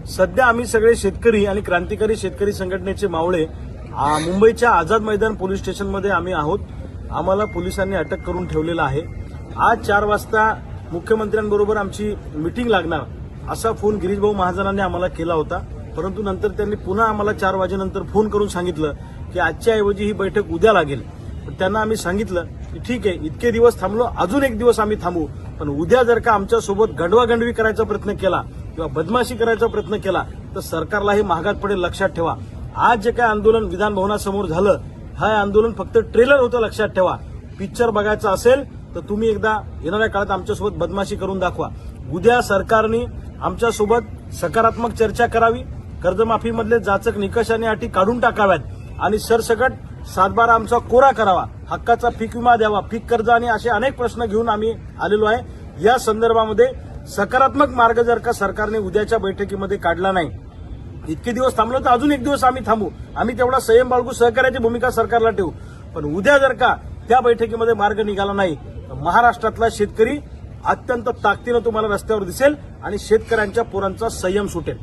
सध्या आम्ही सगळे शेतकरी आणि क्रांतिकारी शेतकरी संघटनेचे मावळे मुंबईच्या आझाद मैदान पोलीस स्टेशनमध्ये आम्ही आहोत. आम्हाला पोलिसांनी अटक करून ठेवलेलं आहे. आज 4 वाजता मुख्यमंत्र्यांबरोबर आमची मीटिंग लागणार असा फोन गिरीशभाऊ महाजनांनी आम्हाला केला होता. परंतु नंतर त्यांनी पुन्हा आम्हाला 4 वाजेनंतर फोन करून सांगितलं की आजच्या ऐवजी ही बैठक उद्या लागेल. त्यांना आम्ही सांगितलं की ठीक आहे, इतके दिवस थांबलो, अजून एक दिवस आम्ही थांबू, पण उद्या जर का आमच्यासोबत गंडवागंडवी करायचा प्रयत्न केला किंवा बदमाशी करायचा प्रयत्न केला तर सरकारला हे महागात पडेल. लक्षात ठेवा, आज जे काय आंदोलन विधान भवनासमोर झालं, हा आंदोलन फक्त ट्रेलर होतं. लक्षात ठेवा, पिक्चर बघायचा असेल तर तुम्ही एकदा येणाऱ्या काळात आमच्यासोबत बदमाशी करून दाखवा. उद्या सरकारने आमच्यासोबत सकारात्मक चर्चा करावी, कर्जमाफीमधले जाचक निकष आणि अटी काढून टाकाव्यात आणि सरसकट 7/12 आमचा कोरा करावा, हक्काचा पीक विमा द्यावा, पीक कर्ज आणि असे अनेक प्रश्न घेऊन आम्ही आलेलो आहे. या संदर्भामध्ये सकारात्मक मार्ग जर का सरकारने उद्याच्या बैठकीमध्ये काढला नाही, इतके दिवस थांबलो तर अजून एक दिवस आम्ही थांबू. आम्ही तेवढा संयम बाळगू, सहकार्याची भूमिका सरकारला ठेवू. पण उद्या जर का त्या बैठकीमध्ये मार्ग निघाला नाही तर महाराष्ट्रातला शेतकरी अत्यंत ताकदीनं तुम्हाला रस्त्यावर दिसेल आणि शेतकऱ्यांच्या पोरांचा संयम सुटेल.